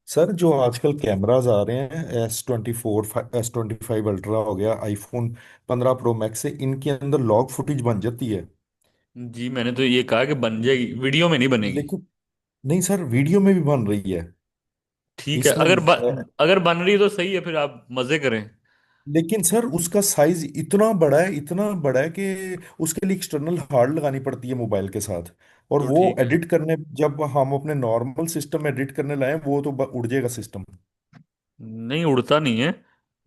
Sir जो आजकल cameras आ रहे हैं S24 S25 अल्ट्रा हो गया, आईफोन 15 प्रो मैक्स से इनके अंदर लॉग फुटेज बन जाती है। जी मैंने तो ये कहा कि बन जाएगी, वीडियो में नहीं बनेगी। लेकिन नहीं सर, वीडियो में भी बन रही है ठीक है, इसमें। अगर बन रही है तो सही है, फिर आप मजे करें। लेकिन सर उसका साइज इतना बड़ा है, इतना बड़ा है कि उसके लिए एक्सटर्नल हार्ड लगानी पड़ती है मोबाइल के साथ। और तो वो ठीक है। एडिट करने, जब हम अपने नॉर्मल सिस्टम में एडिट करने लाए वो तो उड़ जाएगा सिस्टम। नहीं उड़ता नहीं है,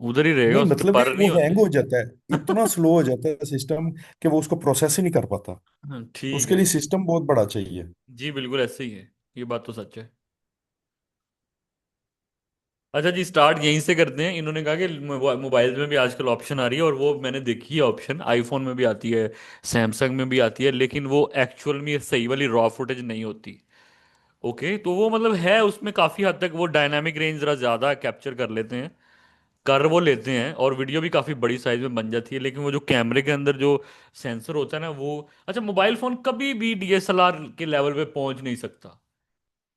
उधर ही रहेगा, नहीं उस पर मतलब पर कि नहीं वो होते। हैंग हो जाता है, इतना स्लो हो जाता है सिस्टम कि वो उसको प्रोसेस ही नहीं कर पाता। हाँ, ठीक उसके है। लिए सिस्टम बहुत बड़ा चाहिए। जी बिल्कुल ऐसे ही है, ये बात तो सच है। अच्छा जी, स्टार्ट यहीं से करते हैं। इन्होंने कहा कि मोबाइल्स में भी आजकल ऑप्शन आ रही है, और वो मैंने देखी है ऑप्शन, आईफोन में भी आती है, सैमसंग में भी आती है, लेकिन वो एक्चुअल में सही वाली रॉ फुटेज नहीं होती। ओके, तो वो मतलब है उसमें काफ़ी हद तक वो डायनामिक रेंज ज़रा ज़्यादा कैप्चर कर लेते हैं, कर वो लेते हैं, और वीडियो भी काफ़ी बड़ी साइज में बन जाती है, लेकिन वो जो कैमरे के अंदर जो सेंसर होता है ना वो। अच्छा, मोबाइल फ़ोन कभी भी डीएसएलआर के लेवल पे पहुंच नहीं सकता।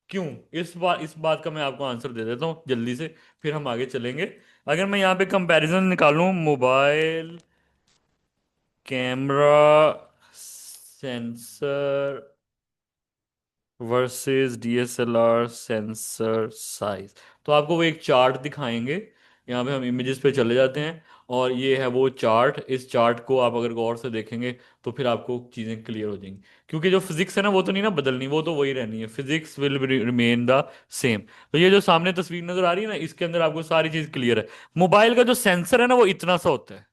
क्यों? इस बात का मैं आपको आंसर दे देता हूँ जल्दी से, फिर हम आगे चलेंगे। अगर मैं यहाँ पे कंपैरिजन निकालूं, mobile camera sensor versus DSLR sensor size, तो आपको वो एक चार्ट दिखाएंगे। यहाँ पे हम इमेजेस पे चले जाते हैं, और ये है वो चार्ट। इस चार्ट को आप अगर गौर से देखेंगे तो फिर आपको चीज़ें क्लियर हो जाएंगी, क्योंकि जो फिजिक्स है ना वो तो नहीं ना बदलनी, वो तो वही रहनी है, physics will remain the same. तो ये जो सामने तस्वीर नजर आ रही है ना, इसके अंदर आपको सारी चीज़ क्लियर है। मोबाइल का जो सेंसर है ना वो इतना सा होता है,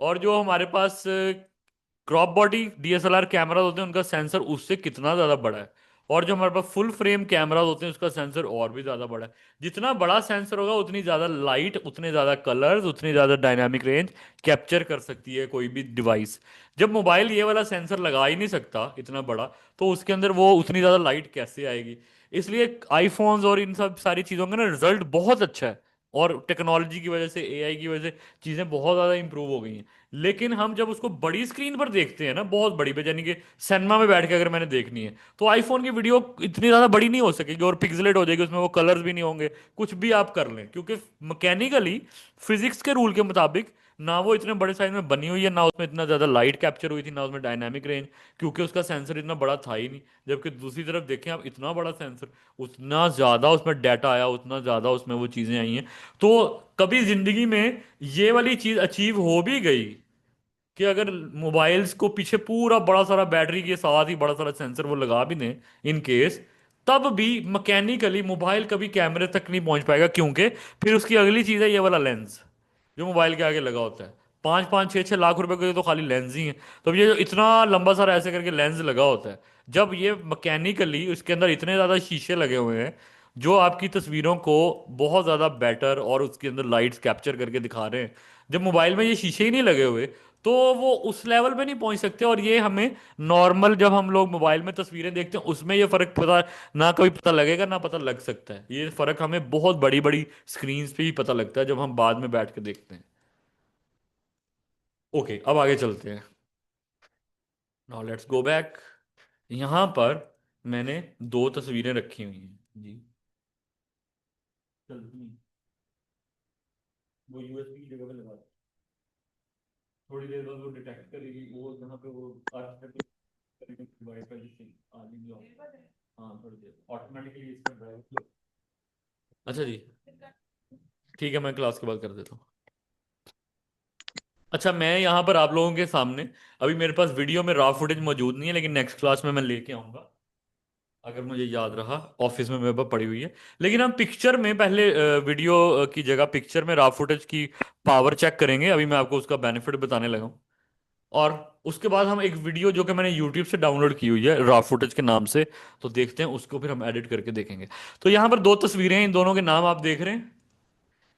और जो हमारे पास क्रॉप बॉडी डीएसएलआर कैमरा होते हैं उनका सेंसर उससे कितना ज्यादा बड़ा है, और जो हमारे पास फुल फ्रेम कैमरा होते हैं उसका सेंसर और भी ज्यादा बड़ा है। जितना बड़ा सेंसर होगा उतनी ज्यादा लाइट, उतने ज्यादा कलर्स, उतनी ज्यादा डायनामिक रेंज कैप्चर कर सकती है कोई भी डिवाइस। जब मोबाइल ये वाला सेंसर लगा ही नहीं सकता इतना बड़ा, तो उसके अंदर वो उतनी ज्यादा लाइट कैसे आएगी? इसलिए आईफोन्स और इन सब सारी चीजों का ना रिजल्ट बहुत अच्छा है, और टेक्नोलॉजी की वजह से, एआई की वजह से चीजें बहुत ज्यादा इंप्रूव हो गई हैं। लेकिन हम जब उसको बड़ी स्क्रीन पर देखते हैं ना, बहुत बड़ी पे, यानी कि सिनेमा में बैठ के अगर मैंने देखनी है, तो आईफोन की वीडियो इतनी ज्यादा बड़ी नहीं हो सकेगी, और पिक्सलेट हो जाएगी, उसमें वो कलर्स भी नहीं होंगे। कुछ भी आप कर लें, क्योंकि मैकेनिकली फिजिक्स के रूल के मुताबिक ना वो इतने बड़े साइज में बनी हुई है, ना उसमें इतना ज्यादा लाइट कैप्चर हुई थी, ना उसमें डायनामिक रेंज, क्योंकि उसका सेंसर इतना बड़ा था ही नहीं। जबकि दूसरी तरफ देखें आप, इतना बड़ा सेंसर, उतना ज्यादा उसमें डाटा आया, उतना ज्यादा उसमें वो चीजें आई हैं। तो कभी जिंदगी में ये वाली चीज अचीव हो भी गई कि अगर मोबाइल्स को पीछे पूरा बड़ा सारा बैटरी के साथ ही बड़ा सारा सेंसर वो लगा भी दें इन केस, तब भी मैकेनिकली मोबाइल कभी कैमरे तक नहीं पहुंच पाएगा, क्योंकि फिर उसकी अगली चीज है ये वाला लेंस जो मोबाइल के आगे लगा होता है। 5-5 6-6 लाख रुपए के तो खाली लेंस ही है। तो अब ये जो इतना लंबा सारा ऐसे करके लेंस लगा होता है, जब ये मैकेनिकली उसके अंदर इतने ज्यादा शीशे लगे हुए हैं जो आपकी तस्वीरों को बहुत ज्यादा बेटर और उसके अंदर लाइट्स कैप्चर करके दिखा रहे हैं, जब मोबाइल में ये शीशे ही नहीं लगे हुए, तो वो उस लेवल पे नहीं पहुंच सकते। और ये हमें नॉर्मल जब हम लोग मोबाइल में तस्वीरें देखते हैं उसमें ये फर्क पता ना कभी पता लगेगा ना पता लग सकता है। ये फर्क हमें बहुत बड़ी बड़ी स्क्रीन पे ही पता लगता है जब हम बाद में बैठ के देखते हैं। ओके, अब आगे चलते हैं। Now let's go back. यहाँ पर मैंने दो तस्वीरें रखी हुई हैं जी, चलती हैं। वो यूएसबी की जगह पे लगा दो। थोड़ी देर बाद वो डिटेक्ट करेगी, वो जहाँ पे वो आर्टिफिशियल करेगी वाईफाई जिससे आगे जाओ। हाँ थोड़ी देर ऑटोमेटिकली इसका ड्राइव। अच्छा जी, ठीक है, मैं क्लास के बाद कर देता हूँ। अच्छा, मैं यहाँ पर आप लोगों के सामने, अभी मेरे पास वीडियो में रॉ फुटेज मौजूद नहीं है, लेकिन नेक्स्ट क्लास में मैं लेके आऊँगा, अगर मुझे याद रहा। ऑफिस में मेरे पास पड़ी हुई है। लेकिन हम पिक्चर में पहले वीडियो की जगह पिक्चर में रॉ फुटेज की पावर चेक करेंगे। अभी मैं आपको उसका बेनिफिट बताने लगा हूँ। और उसके बाद हम एक वीडियो जो कि मैंने यूट्यूब से डाउनलोड की हुई है रॉ फुटेज के नाम से, तो देखते हैं उसको, फिर हम एडिट करके देखेंगे। तो यहाँ पर दो तस्वीरें हैं, इन दोनों के नाम आप देख रहे हैं।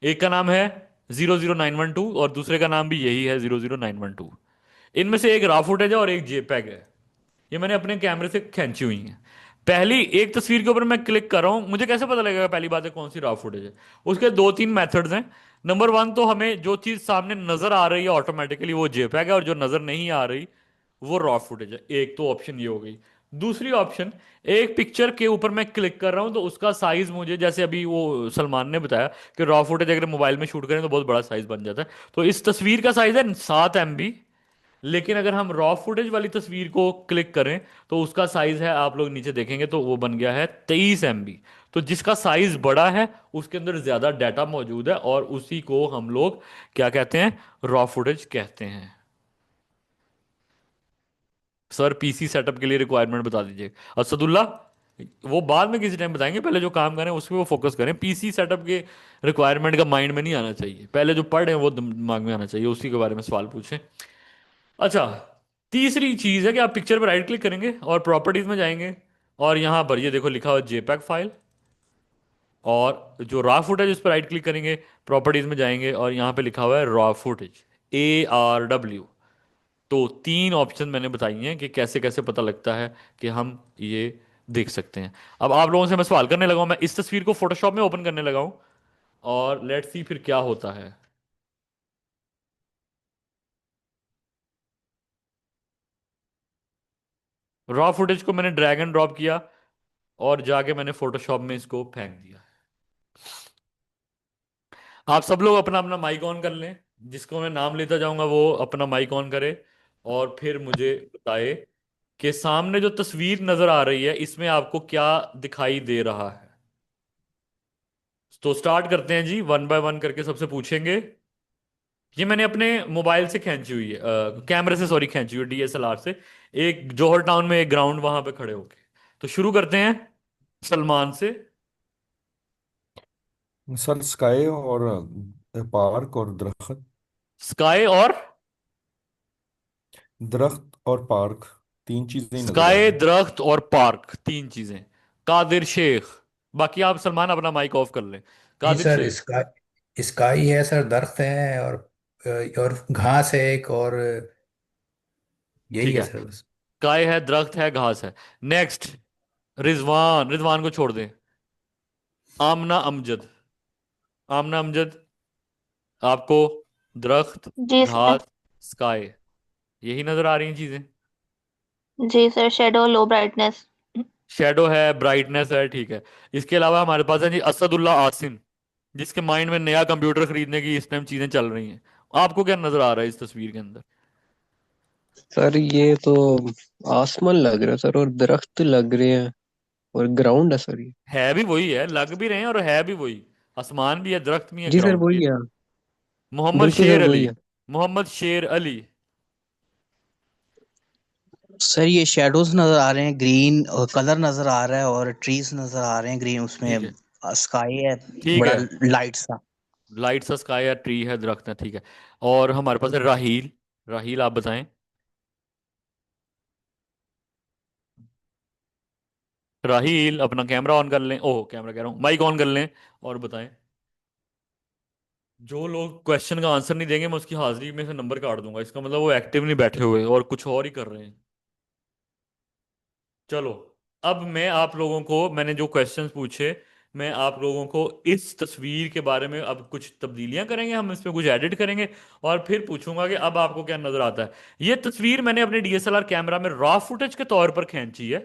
एक का नाम है 00912, और दूसरे का नाम भी यही है 00912। इनमें से एक रॉ फुटेज है और एक जेपैग है। ये मैंने अपने कैमरे से खींची हुई है। पहली एक तस्वीर के ऊपर मैं क्लिक कर रहा हूं, मुझे कैसे पता लगेगा पहली बात है कौन सी रॉ फुटेज है? उसके दो तीन मेथड्स हैं। नंबर वन, तो हमें जो चीज सामने नजर आ रही है ऑटोमेटिकली वो जेपैग है, और जो नजर नहीं आ रही वो रॉ फुटेज है। एक तो ऑप्शन ये हो गई। दूसरी ऑप्शन, एक पिक्चर के ऊपर मैं क्लिक कर रहा हूं तो उसका साइज मुझे, जैसे अभी वो सलमान ने बताया कि रॉ फुटेज अगर मोबाइल में शूट करें तो बहुत बड़ा साइज बन जाता है, तो इस तस्वीर का साइज है 7 MB। लेकिन अगर हम रॉ फुटेज वाली तस्वीर को क्लिक करें तो उसका साइज है, आप लोग नीचे देखेंगे तो वो बन गया है 23 MB। तो जिसका साइज बड़ा है उसके अंदर ज्यादा डाटा मौजूद है, और उसी को हम लोग क्या कहते हैं, रॉ फुटेज कहते हैं। सर पीसी सेटअप के लिए रिक्वायरमेंट बता दीजिए असदुल्ला। वो बाद में किसी टाइम बताएंगे, पहले जो काम करें उस पर वो फोकस करें। पीसी सेटअप के रिक्वायरमेंट का माइंड में नहीं आना चाहिए, पहले जो पढ़ रहे हैं वो दिमाग में आना चाहिए, उसी के बारे में सवाल पूछें। अच्छा, तीसरी चीज है कि आप पिक्चर पर राइट क्लिक करेंगे और प्रॉपर्टीज में जाएंगे, और यहां पर ये देखो लिखा हुआ जेपैग फाइल, और जो रॉ फुटेज उस पर राइट क्लिक करेंगे, प्रॉपर्टीज में जाएंगे और यहां पे लिखा हुआ है रॉ फुटेज, ARW। तो तीन ऑप्शन मैंने बताई हैं कि कैसे कैसे पता लगता है कि हम ये देख सकते हैं। अब आप लोगों से मैं सवाल करने लगा हूं, मैं इस तस्वीर को फोटोशॉप में ओपन करने लगा हूं, और लेट्स सी फिर क्या होता है। रॉ फुटेज को मैंने ड्रैग एंड ड्रॉप किया और जाके मैंने फोटोशॉप में इसको फेंक दिया। आप सब लोग अपना अपना माइक ऑन कर लें, जिसको मैं नाम लेता जाऊंगा वो अपना माइक ऑन करे, और फिर मुझे बताए कि सामने जो तस्वीर नजर आ रही है इसमें आपको क्या दिखाई दे रहा है। तो स्टार्ट करते हैं जी, वन बाय वन करके सबसे पूछेंगे। ये मैंने अपने मोबाइल से खींची हुई है, कैमरे से, सॉरी, खींची हुई DSLR से, एक जौहर टाउन में एक ग्राउंड वहां पे खड़े होके। तो शुरू करते हैं सलमान से। सर स्काई और पार्क और दरख्त। स्काई और, दरख्त और पार्क, तीन चीजें ही नजर आ स्काई, रही हैं। दरख्त और पार्क, तीन चीजें। कादिर शेख। बाकी आप सलमान अपना माइक ऑफ कर लें। जी कादिर सर, शेख। स्काई है सर, दरख्त है, और घास है एक, और यही ठीक है है, सर बस। स्काई है, दरख्त है, घास है। नेक्स्ट, रिजवान, रिजवान को छोड़ दें। आमना अमजद। आमना अमजद, आपको दरख्त, जी सर। घास, स्काई, यही नजर आ रही हैं चीजें। जी सर, शेडो, लो ब्राइटनेस। शेडो है, ब्राइटनेस है, ठीक है। इसके अलावा हमारे पास है जी असदुल्ला आसिम, जिसके माइंड में नया कंप्यूटर खरीदने की इस टाइम चीजें चल रही हैं। आपको क्या नजर आ रहा है इस तस्वीर के अंदर? सर ये तो आसमान लग रहा है सर, और दरख्त लग रहे हैं, और ग्राउंड है सर ये। है भी वही है, लग भी रहे हैं और है भी वही। आसमान भी है, दरख्त भी है, जी सर ग्राउंड भी है। वही है। मोहम्मद बिल्कुल सर शेर अली। वही है। मोहम्मद शेर अली। सर ये शेडोज नजर आ रहे हैं, ग्रीन कलर नजर आ रहा है, और ट्रीज नजर आ रहे हैं ग्रीन, ठीक उसमें है, स्काई है ठीक बड़ा है। लाइट सा। लाइट सा स्काई है, ट्री है, दरख्त है, ठीक है। और हमारे पास है राहील। राहील आप बताएं। राहील अपना कैमरा ऑन कर लें, ओह कैमरा कह रहा हूँ, माइक ऑन कर लें, और बताएं। जो लोग क्वेश्चन का आंसर नहीं देंगे मैं उसकी हाजिरी में से नंबर काट दूंगा, इसका मतलब वो एक्टिव नहीं बैठे हुए और कुछ और ही कर रहे हैं। चलो, अब मैं आप लोगों को, मैंने जो क्वेश्चंस पूछे, मैं आप लोगों को इस तस्वीर के बारे में अब कुछ तब्दीलियां करेंगे, हम इसमें कुछ एडिट करेंगे, और फिर पूछूंगा कि अब आपको क्या नजर आता है। ये तस्वीर मैंने अपने DSLR कैमरा में रॉ फुटेज के तौर पर खींची है।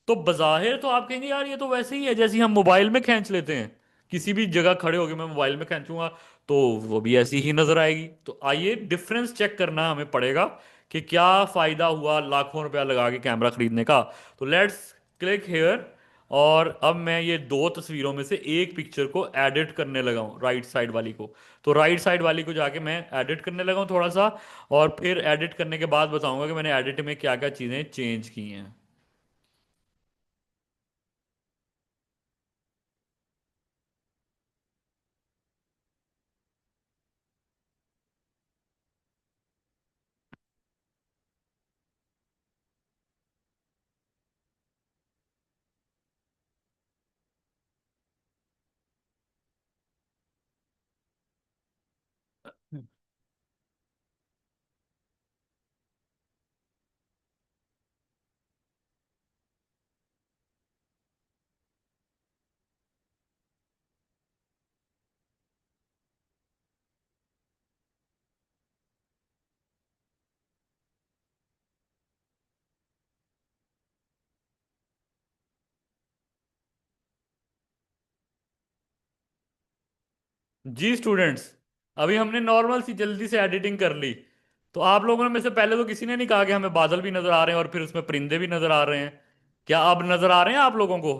तो बज़ाहिर तो आप कहेंगे यार ये तो वैसे ही है जैसे हम मोबाइल में खींच लेते हैं, किसी भी जगह खड़े होके मैं मोबाइल में खींचूंगा तो वो भी ऐसी ही नजर आएगी। तो आइए डिफरेंस चेक करना हमें पड़ेगा कि क्या फायदा हुआ लाखों रुपया लगा के कैमरा खरीदने का। तो लेट्स क्लिक हेयर, और अब मैं ये दो तस्वीरों में से एक पिक्चर को एडिट करने लगा हूँ, राइट साइड वाली को। तो राइट साइड वाली को जाके मैं एडिट करने लगा हूँ थोड़ा सा, और फिर एडिट करने के बाद बताऊंगा कि मैंने एडिट में क्या क्या चीज़ें चेंज की हैं। जी स्टूडेंट्स, अभी हमने नॉर्मल सी जल्दी से एडिटिंग कर ली। तो आप लोगों में से पहले तो किसी ने नहीं कहा कि हमें बादल भी नजर आ रहे हैं और फिर उसमें परिंदे भी नजर आ रहे हैं। क्या अब नजर आ रहे हैं आप लोगों को?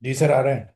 जी सर, आ रहे हैं।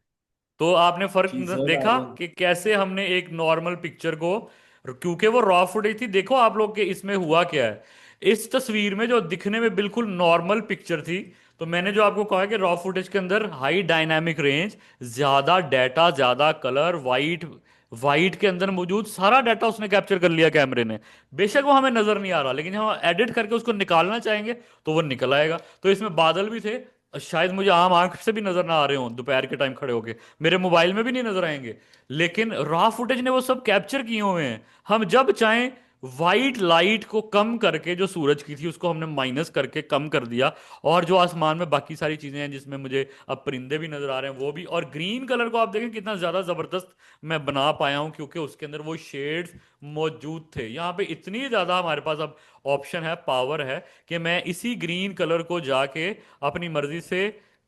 तो आपने फर्क जी सर आ देखा रहे हैं। कि कैसे हमने एक नॉर्मल पिक्चर को, क्योंकि वो रॉ फुटेज थी, देखो आप लोग के इसमें हुआ क्या है। इस तस्वीर में जो दिखने में बिल्कुल नॉर्मल पिक्चर थी, तो मैंने जो आपको कहा कि रॉ फुटेज के अंदर हाई डायनामिक रेंज, ज्यादा डाटा, ज्यादा कलर, वाइट, वाइट के अंदर मौजूद सारा डाटा उसने कैप्चर कर लिया कैमरे ने। बेशक वो हमें नजर नहीं आ रहा, लेकिन जब हम एडिट करके उसको निकालना चाहेंगे तो वो निकल आएगा। तो इसमें बादल भी थे, शायद मुझे आम आंख से भी नजर ना आ रहे हो दोपहर के टाइम खड़े होके, मेरे मोबाइल में भी नहीं नजर आएंगे, लेकिन रॉ फुटेज ने वो सब कैप्चर किए हुए हैं। हम जब चाहें वाइट लाइट को कम करके, जो सूरज की थी उसको हमने माइनस करके कम कर दिया, और जो आसमान में बाकी सारी चीजें हैं जिसमें मुझे अब परिंदे भी नजर आ रहे हैं वो भी, और ग्रीन कलर को आप देखें कितना ज्यादा जबरदस्त मैं बना पाया हूं, क्योंकि उसके अंदर वो शेड्स मौजूद थे। यहाँ पे इतनी ज्यादा हमारे पास अब ऑप्शन है, पावर है, कि मैं इसी ग्रीन कलर को जाके अपनी मर्जी से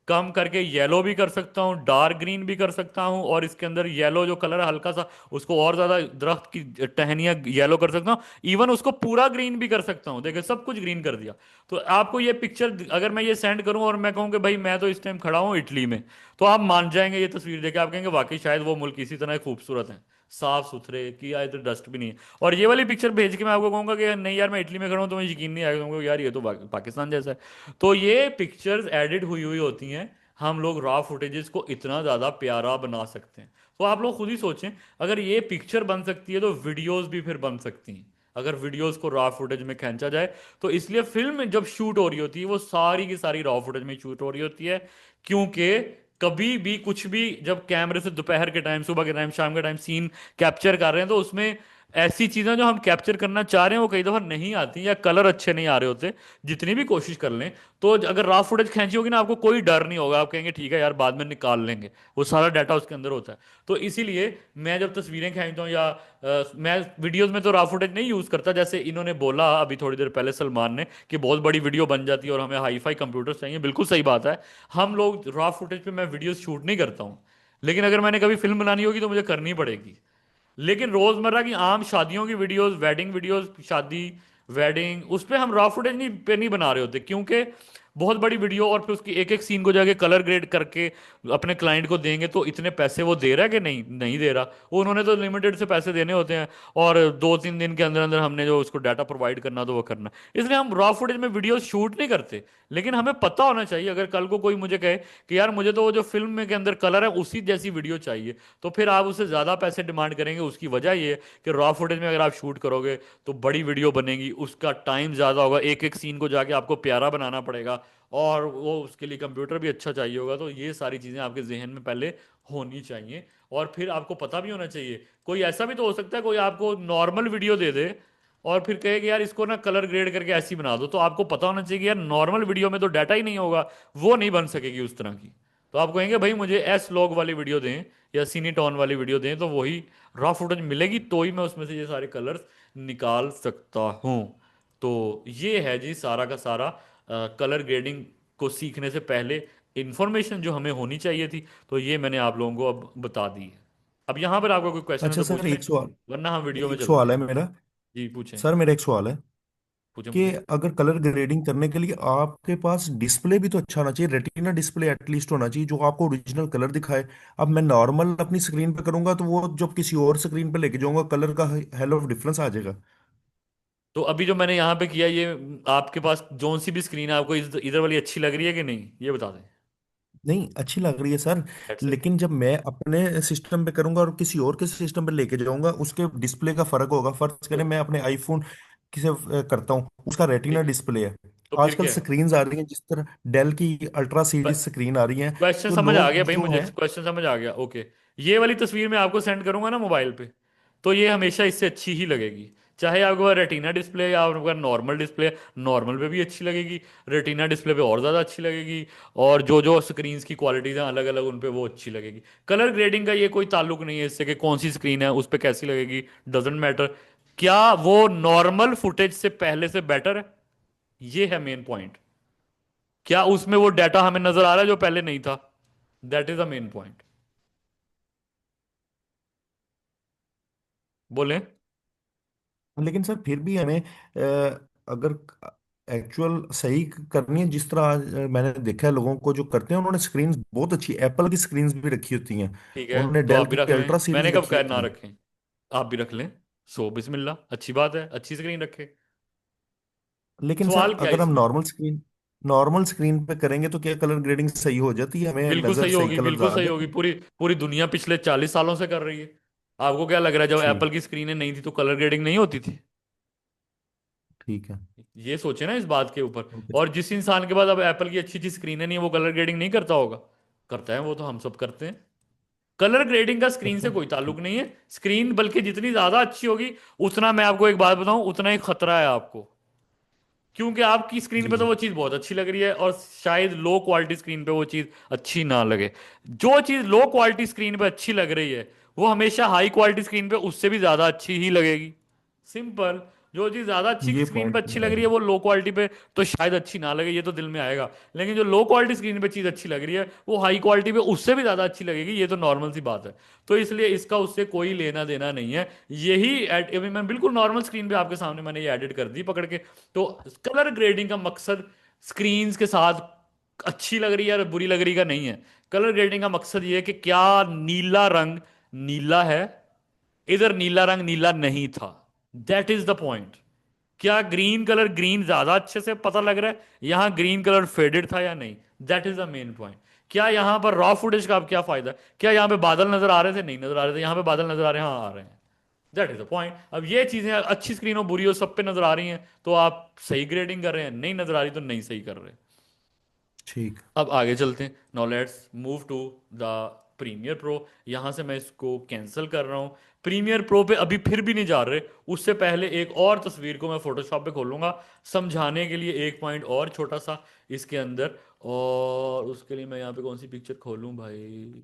कम करके येलो भी कर सकता हूँ, डार्क ग्रीन भी कर सकता हूँ, और इसके अंदर येलो जो कलर है हल्का सा, उसको और ज्यादा दरख्त की टहनियाँ येलो कर सकता हूँ, इवन उसको पूरा ग्रीन भी कर सकता हूँ। देखिए सब कुछ ग्रीन कर दिया। तो आपको ये पिक्चर अगर मैं ये सेंड करूँ और मैं कहूँ कि भाई मैं तो इस टाइम खड़ा हूँ इटली में, तो आप मान जाएंगे ये तस्वीर देख के, आप कहेंगे वाकई शायद वो मुल्क इसी तरह खूबसूरत है, साफ सुथरे, कि या इधर डस्ट भी नहीं है। और ये वाली पिक्चर भेज के मैं आपको कहूंगा कि नहीं यार मैं इटली में खड़ा हूँ, तो मुझे यकीन नहीं आएगा, कहूंगा यार ये तो पाकिस्तान जैसा है। तो ये पिक्चर्स एडिट हुई हुई होती हैं, हम लोग रॉ फुटेजेस को इतना ज़्यादा प्यारा बना सकते हैं। तो आप लोग खुद ही सोचें, अगर ये पिक्चर बन सकती है तो वीडियोस भी फिर बन सकती हैं, अगर वीडियोस को रॉ फुटेज में खींचा जाए। तो इसलिए फिल्म जब शूट हो रही होती है वो सारी की सारी रॉ फुटेज में शूट हो रही होती है, क्योंकि कभी भी कुछ भी जब कैमरे से दोपहर के टाइम, सुबह के टाइम, शाम के टाइम सीन कैप्चर कर रहे हैं, तो उसमें ऐसी चीजें जो हम कैप्चर करना चाह रहे हैं वो कई दफा नहीं आती, या कलर अच्छे नहीं आ रहे होते, जितनी भी कोशिश कर लें। तो अगर रॉ फुटेज खींची होगी ना, आपको कोई डर नहीं होगा, आप कहेंगे ठीक है यार बाद में निकाल लेंगे, वो सारा डाटा उसके अंदर होता है। तो इसीलिए मैं जब तस्वीरें खींचता हूँ या मैं वीडियोस में तो रॉ फुटेज नहीं यूज करता, जैसे इन्होंने बोला अभी थोड़ी देर पहले सलमान ने कि बहुत बड़ी वीडियो बन जाती है और हमें हाई फाई कंप्यूटर चाहिए, बिल्कुल सही बात है। हम लोग रॉ फुटेज पे मैं वीडियो शूट नहीं करता हूँ, लेकिन अगर मैंने कभी फिल्म बनानी होगी तो मुझे करनी पड़ेगी। लेकिन रोजमर्रा की आम शादियों की वीडियोस, वेडिंग वीडियोस, शादी, वेडिंग, उस पे हम रॉ फुटेज नहीं बना रहे होते, क्योंकि बहुत बड़ी वीडियो और फिर उसकी एक एक सीन को जाके कलर ग्रेड करके अपने क्लाइंट को देंगे, तो इतने पैसे वो दे रहा है कि नहीं, नहीं दे रहा, वो उन्होंने तो लिमिटेड से पैसे देने होते हैं, और 2-3 दिन के अंदर अंदर हमने जो उसको डाटा प्रोवाइड करना तो वो करना। इसलिए हम रॉ फुटेज में वीडियो शूट नहीं करते। लेकिन हमें पता होना चाहिए, अगर कल को कोई मुझे कहे कि यार मुझे तो वो जो फिल्म में के अंदर कलर है उसी जैसी वीडियो चाहिए, तो फिर आप उससे ज़्यादा पैसे डिमांड करेंगे। उसकी वजह ये है कि रॉ फुटेज में अगर आप शूट करोगे तो बड़ी वीडियो बनेगी, उसका टाइम ज़्यादा होगा, एक एक सीन को जाके आपको प्यारा बनाना पड़ेगा, और वो उसके लिए कंप्यूटर भी अच्छा चाहिए होगा। तो ये सारी चीज़ें आपके जहन में पहले होनी चाहिए, और फिर आपको पता भी होना चाहिए। कोई ऐसा भी तो हो सकता है कोई आपको नॉर्मल वीडियो दे दे और फिर कहे कि यार इसको ना कलर ग्रेड करके ऐसी बना दो, तो आपको पता होना चाहिए कि यार नॉर्मल वीडियो में तो डाटा ही नहीं होगा, वो नहीं बन सकेगी उस तरह की। तो आप कहेंगे भाई मुझे एस लॉग वाली वीडियो दें या सीनीटॉन वाली वीडियो दें, तो वही रॉ फुटेज मिलेगी, तो ही मैं उसमें से ये सारे कलर्स निकाल सकता हूँ। तो ये है जी सारा का सारा कलर ग्रेडिंग को सीखने से पहले इंफॉर्मेशन जो हमें होनी चाहिए थी, तो ये मैंने आप लोगों को अब बता दी है। अब यहाँ पर आपका कोई क्वेश्चन है अच्छा तो सर, पूछ लें, एक सवाल, वरना हम वीडियो में एक चलते सवाल है हैं। मेरा। जी पूछें, सर मेरा एक सवाल है पूछें कि पूछें। अगर कलर ग्रेडिंग करने के लिए आपके पास डिस्प्ले भी तो अच्छा होना चाहिए, रेटिना डिस्प्ले एटलीस्ट होना चाहिए जो आपको ओरिजिनल कलर दिखाए। अब मैं नॉर्मल अपनी स्क्रीन पे करूंगा तो वो जब किसी और स्क्रीन पे लेके जाऊंगा कलर का हेल ऑफ डिफरेंस आ जाएगा। तो अभी जो मैंने यहाँ पे किया, ये आपके पास जोन सी भी स्क्रीन है, आपको इधर वाली अच्छी लग रही है कि नहीं, ये बता दें। नहीं, अच्छी लग रही है सर। That's it। लेकिन जब मैं अपने सिस्टम पे करूंगा और किसी और के सिस्टम पे लेके जाऊंगा उसके डिस्प्ले का फर्क होगा। फर्ज करें तो मैं अपने आईफोन किसे करता हूँ, उसका रेटिना ठीक है, डिस्प्ले है। तो फिर आजकल क्या है। स्क्रीन्स आ रही हैं जिस तरह डेल की अल्ट्रा सीरीज स्क्रीन आ रही हैं, क्वेश्चन तो समझ आ लोग गया भाई, जो मुझे है। क्वेश्चन समझ आ गया, ओके। ये वाली तस्वीर मैं आपको सेंड करूंगा ना मोबाइल पे, तो ये हमेशा इससे अच्छी ही लगेगी, चाहे आपके पास रेटिना डिस्प्ले या आपके पास नॉर्मल डिस्प्ले। नॉर्मल पे भी अच्छी लगेगी, रेटिना डिस्प्ले पे और ज़्यादा अच्छी लगेगी, और जो जो स्क्रीन्स की क्वालिटीज़ हैं अलग अलग, उन पे वो अच्छी लगेगी। कलर ग्रेडिंग का ये कोई ताल्लुक नहीं है इससे कि कौन सी स्क्रीन है उस पर कैसी लगेगी, डजेंट मैटर। क्या वो नॉर्मल फुटेज से पहले से बेटर है, ये है मेन पॉइंट। क्या उसमें वो डाटा हमें नजर आ रहा है जो पहले नहीं था, that is the main point. बोलें। लेकिन सर फिर भी हमें अगर एक्चुअल सही करनी है, जिस तरह आज मैंने देखा है लोगों को जो करते हैं, उन्होंने स्क्रीन बहुत अच्छी एप्पल की स्क्रीन्स भी रखी होती हैं, ठीक है, उन्होंने तो डेल आप भी की रख लें, अल्ट्रा मैंने सीरीज कब रखी कहा ना होती हैं। रखें। आप भी रख लें। सो बिस्मिल्लाह, अच्छी बात है, अच्छी स्क्रीन रखें। लेकिन सर सवाल क्या है अगर हम इसमें। नॉर्मल स्क्रीन पे करेंगे तो क्या कलर ग्रेडिंग सही हो जाती है, हमें बिल्कुल नजर सही सही होगी, कलर बिल्कुल आ सही होगी। जाते हैं? पूरी पूरी दुनिया पिछले 40 सालों से कर रही है। आपको क्या लग रहा है जब एप्पल ठीक। की स्क्रीनें नहीं थी तो कलर ग्रेडिंग नहीं होती थी। ठीक है। ये सोचे ना इस बात के ऊपर। ओके और सर। जिस इंसान के पास अब एप्पल की अच्छी अच्छी स्क्रीनें नहीं है वो कलर ग्रेडिंग नहीं करता होगा। करता है, वो तो हम सब करते हैं। कलर ग्रेडिंग का स्क्रीन करता से हूँ। कोई ताल्लुक ठीक। नहीं है। स्क्रीन बल्कि जितनी ज्यादा अच्छी होगी, उतना मैं आपको एक बात बताऊं, उतना ही खतरा है आपको। क्योंकि आपकी स्क्रीन जी पे तो जी। वो चीज़ बहुत अच्छी लग रही है और शायद लो क्वालिटी स्क्रीन पे वो चीज़ अच्छी ना लगे। जो चीज़ लो क्वालिटी स्क्रीन पे अच्छी लग रही है वो हमेशा हाई क्वालिटी स्क्रीन पे उससे भी ज़्यादा अच्छी ही लगेगी। सिंपल। जो चीज़ ज़्यादा अच्छी ये स्क्रीन पे पॉइंट अच्छी तो है। लग रही है वो लो क्वालिटी पे तो शायद अच्छी ना लगे, ये तो दिल में आएगा। लेकिन जो लो क्वालिटी स्क्रीन पे चीज़ अच्छी लग रही है वो हाई क्वालिटी पे उससे भी ज़्यादा अच्छी लगेगी, ये तो नॉर्मल सी बात है। तो इसलिए इसका उससे कोई लेना देना नहीं है। यही अभी मैं बिल्कुल नॉर्मल स्क्रीन पे आपके सामने मैंने ये एडिट कर दी पकड़ के। तो कलर ग्रेडिंग का मकसद स्क्रीन्स के साथ अच्छी लग रही है और बुरी लग रही का नहीं है। कलर ग्रेडिंग का मकसद ये है कि क्या नीला रंग नीला है, इधर नीला रंग नीला नहीं था। That is the point. क्या ग्रीन कलर ग्रीन ज्यादा अच्छे से पता लग रहा है, यहां ग्रीन कलर फेडेड था या नहीं। That is the main point. क्या यहां पर रॉ फुटेज का अब क्या फायदा है, क्या यहां पे बादल नजर आ रहे थे, नहीं नजर आ रहे थे, यहां पे बादल नजर आ रहे हैं, हाँ आ रहे हैं। That is the point. अब ये चीजें अच्छी स्क्रीन हो बुरी हो सब पे नजर आ रही हैं तो आप सही ग्रेडिंग कर रहे हैं, नहीं नजर आ रही तो नहीं सही कर रहे। ठीक। अब आगे चलते हैं। Now let's move to the premiere pro. यहां से मैं इसको कैंसिल कर रहा हूं। प्रीमियर प्रो पे अभी फिर भी नहीं जा रहे। उससे पहले एक और तस्वीर को मैं फोटोशॉप पे खोलूंगा समझाने के लिए, एक पॉइंट और छोटा सा इसके अंदर। और उसके लिए मैं यहाँ पे कौन सी पिक्चर खोलूं भाई।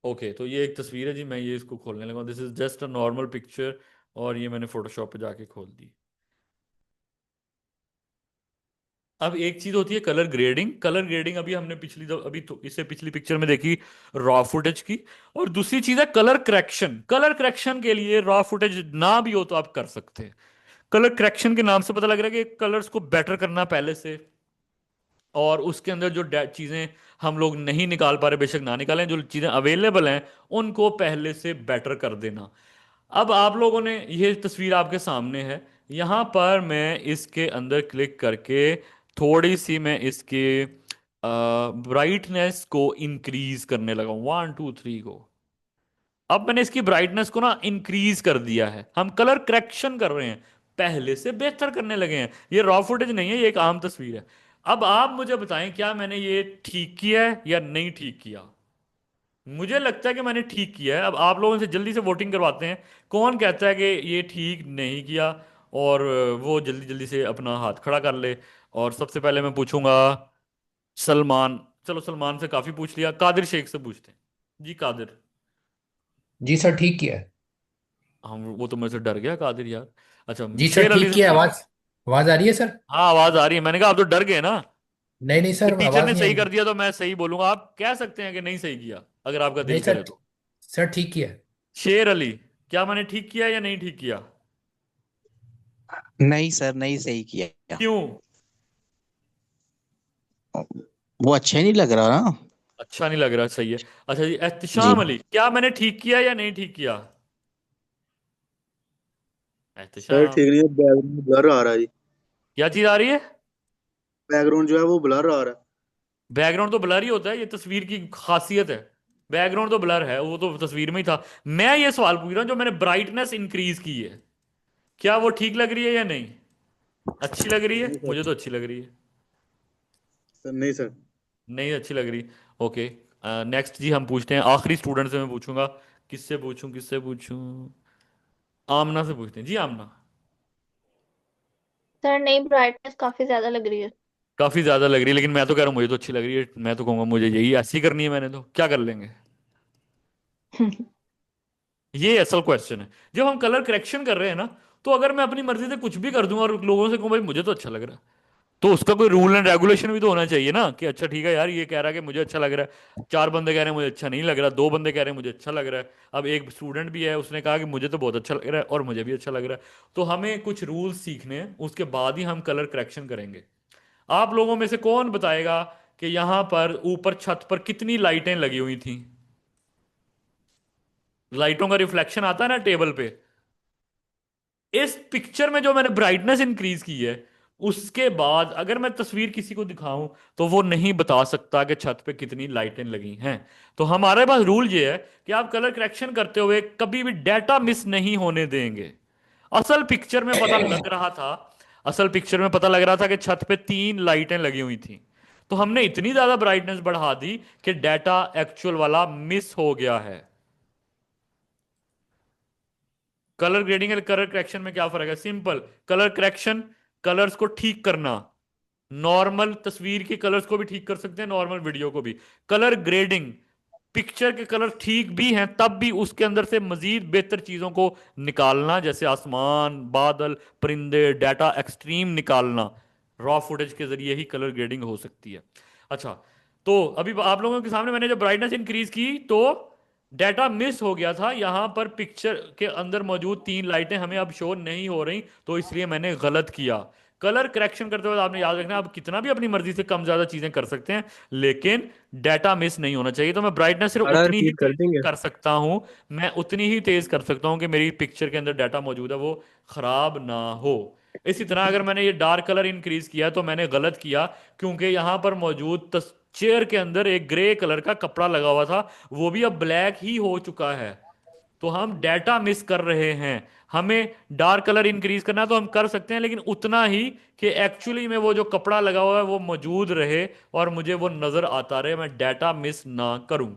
ओके, तो ये एक तस्वीर है जी, मैं ये इसको खोलने लगा, this is just a normal picture. और ये मैंने फोटोशॉप पे जाके खोल दी। अब एक चीज होती है कलर ग्रेडिंग। कलर ग्रेडिंग अभी हमने अभी तो इससे पिछली पिक्चर में देखी रॉ फुटेज की। और दूसरी चीज है कलर करेक्शन। कलर करेक्शन के लिए रॉ फुटेज ना भी हो तो आप कर सकते हैं। कलर करेक्शन के नाम से पता लग रहा है कि कलर्स को बेटर करना पहले से। और उसके अंदर जो चीजें हम लोग नहीं निकाल पा रहे, बेशक ना निकालें, जो चीजें अवेलेबल हैं उनको पहले से बेटर कर देना। अब आप लोगों ने ये तस्वीर आपके सामने है। यहां पर मैं इसके अंदर क्लिक करके थोड़ी सी मैं इसके ब्राइटनेस को इंक्रीज करने लगा हूं, 1 2 3 को। अब मैंने इसकी ब्राइटनेस को ना इंक्रीज कर दिया है। हम कलर करेक्शन कर रहे हैं, पहले से बेहतर करने लगे हैं। ये रॉ फुटेज नहीं है, ये एक आम तस्वीर है। अब आप मुझे बताएं क्या मैंने ये ठीक किया है या नहीं ठीक किया। मुझे लगता है कि मैंने ठीक किया है। अब आप लोगों से जल्दी से वोटिंग करवाते हैं। कौन कहता है कि ये ठीक नहीं किया। और वो जल्दी जल्दी से अपना हाथ खड़ा कर ले। और सबसे पहले मैं पूछूंगा सलमान। चलो सलमान से काफी पूछ लिया, कादिर शेख से पूछते हैं। जी कादिर। जी सर, ठीक किया है। हम वो तो मेरे से डर गया कादिर यार। अच्छा, जी सर, शेर अली ठीक से किया। पूछ। आवाज आवाज आ रही है सर? हाँ आवाज आ रही है, मैंने कहा आप तो डर गए ना नहीं नहीं कि सर, टीचर आवाज ने नहीं आ सही रही। कर दिया तो मैं सही बोलूंगा। आप कह सकते हैं कि नहीं सही किया अगर आपका नहीं दिल सर। करे तो। सर ठीक किया है। शेर अली, क्या मैंने ठीक किया या नहीं ठीक किया। नहीं सर, नहीं सही किया। क्यों। वो अच्छा ही नहीं लग रहा ना। अच्छा नहीं लग रहा, सही है। अच्छा जी जी। एहतिशाम अली, क्या मैंने ठीक किया या नहीं ठीक किया। सर एहतिशाम। ठीक नहीं है, बैकग्राउंड ब्लर आ रहा है जी। क्या चीज आ रही है। बैकग्राउंड जो है वो ब्लर आ रहा है। बैकग्राउंड तो ब्लर ही होता है, ये तस्वीर की खासियत है। बैकग्राउंड तो ब्लर है, वो तो तस्वीर में ही था। मैं ये सवाल पूछ रहा हूं जो मैंने ब्राइटनेस इंक्रीज की है, क्या वो ठीक लग रही है या नहीं। अच्छी लग रही है, नहीं मुझे सर। तो अच्छी लग रही है। सर नहीं सर। नहीं अच्छी लग रही। ओके। नेक्स्ट जी हम पूछते हैं आखिरी स्टूडेंट से मैं पूछूंगा। किससे पूछूं किससे पूछूं। आमना से पूछते हैं जी, आमना। सर नई ब्राइटनेस काफी ज्यादा लग रही है। काफी ज्यादा लग रही है, लेकिन मैं तो कह रहा हूँ मुझे तो अच्छी लग रही है। मैं तो कहूंगा मुझे यही ऐसी करनी है, मैंने तो क्या कर लेंगे। ये असल क्वेश्चन है। जब हम कलर करेक्शन कर रहे हैं ना, तो अगर मैं अपनी मर्जी से कुछ भी कर दूं और लोगों से कहूं भाई मुझे तो अच्छा लग रहा है, तो उसका कोई रूल एंड रेगुलेशन भी तो होना चाहिए ना, कि अच्छा ठीक है यार, ये कह रहा है कि मुझे अच्छा लग रहा है, चार बंदे कह रहे हैं मुझे अच्छा नहीं लग रहा, दो बंदे कह रहे हैं मुझे अच्छा लग रहा है, अब एक स्टूडेंट भी है उसने कहा कि मुझे तो बहुत अच्छा लग रहा है और मुझे भी अच्छा लग रहा है। तो हमें कुछ रूल्स सीखने हैं, उसके बाद ही हम कलर करेक्शन करेंगे। आप लोगों में से कौन बताएगा कि यहां पर ऊपर छत पर कितनी लाइटें लगी हुई थी? लाइटों का रिफ्लेक्शन आता है ना टेबल पे। इस पिक्चर में जो मैंने ब्राइटनेस इंक्रीज की है, उसके बाद अगर मैं तस्वीर किसी को दिखाऊं तो वो नहीं बता सकता कि छत पे कितनी लाइटें लगी हैं। तो हमारे पास रूल ये है कि आप कलर करेक्शन करते हुए कभी भी डाटा मिस नहीं होने देंगे। असल पिक्चर में पता लग रहा था, असल पिक्चर में पता लग रहा था कि छत पे तीन लाइटें लगी हुई थी, तो हमने इतनी ज्यादा ब्राइटनेस बढ़ा दी कि डाटा एक्चुअल वाला मिस हो गया है। कलर ग्रेडिंग और कलर करेक्शन में क्या फर्क है? सिंपल। कलर करेक्शन, कलर्स को ठीक करना, नॉर्मल तस्वीर के कलर्स को भी ठीक कर सकते हैं, नॉर्मल वीडियो को भी। कलर ग्रेडिंग, पिक्चर के कलर ठीक भी हैं तब भी उसके अंदर से मजीद बेहतर चीजों को निकालना, जैसे आसमान, बादल, परिंदे, डाटा एक्सट्रीम निकालना, रॉ फुटेज के जरिए ही कलर ग्रेडिंग हो सकती है। अच्छा, तो अभी आप लोगों के सामने मैंने जब ब्राइटनेस इंक्रीज की तो डाटा मिस हो गया था, यहां पर पिक्चर के अंदर मौजूद तीन लाइटें हमें अब शो नहीं हो रही, तो इसलिए मैंने गलत किया। कलर करेक्शन करते हुए आपने याद रखना, आप कितना भी अपनी मर्जी से कम ज्यादा चीजें कर सकते हैं, लेकिन डाटा मिस नहीं होना चाहिए। तो मैं ब्राइटनेस सिर्फ दोबारा उतनी ही रिपीट कर तेज देंगे? कर सकता हूं, मैं उतनी ही तेज कर सकता हूं कि मेरी पिक्चर के अंदर डाटा मौजूद है वो खराब ना हो। इसी तरह अगर मैंने ये डार्क कलर इंक्रीज किया तो मैंने गलत किया, क्योंकि यहां पर मौजूद चेयर के अंदर एक ग्रे कलर का कपड़ा लगा हुआ था, वो भी अब ब्लैक ही हो चुका है। तो हम डाटा मिस कर रहे हैं। हमें डार्क कलर इंक्रीज करना है तो हम कर सकते हैं, लेकिन उतना ही कि एक्चुअली में वो जो कपड़ा लगा हुआ है वो मौजूद रहे और मुझे वो नजर आता रहे, मैं डाटा मिस ना करूं।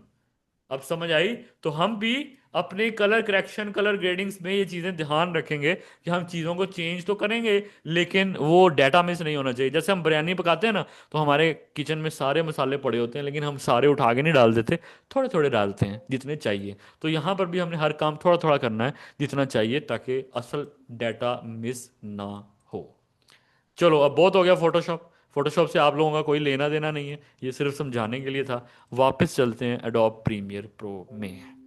अब समझ आई? तो हम भी अपने कलर करेक्शन, कलर ग्रेडिंग्स में ये चीजें ध्यान रखेंगे कि हम चीजों को चेंज तो करेंगे, लेकिन वो डाटा मिस नहीं होना चाहिए। जैसे हम बिरयानी पकाते हैं ना, तो हमारे किचन में सारे मसाले पड़े होते हैं, लेकिन हम सारे उठा के नहीं डाल देते, थोड़े थोड़े डालते हैं जितने चाहिए। तो यहाँ पर भी हमने हर काम थोड़ा थोड़ा करना है जितना चाहिए, ताकि असल डाटा मिस ना हो। चलो, अब बहुत हो गया फोटोशॉप। फोटोशॉप से आप लोगों का कोई लेना देना नहीं है, ये सिर्फ समझाने के लिए था। वापस चलते हैं एडोब प्रीमियर प्रो में।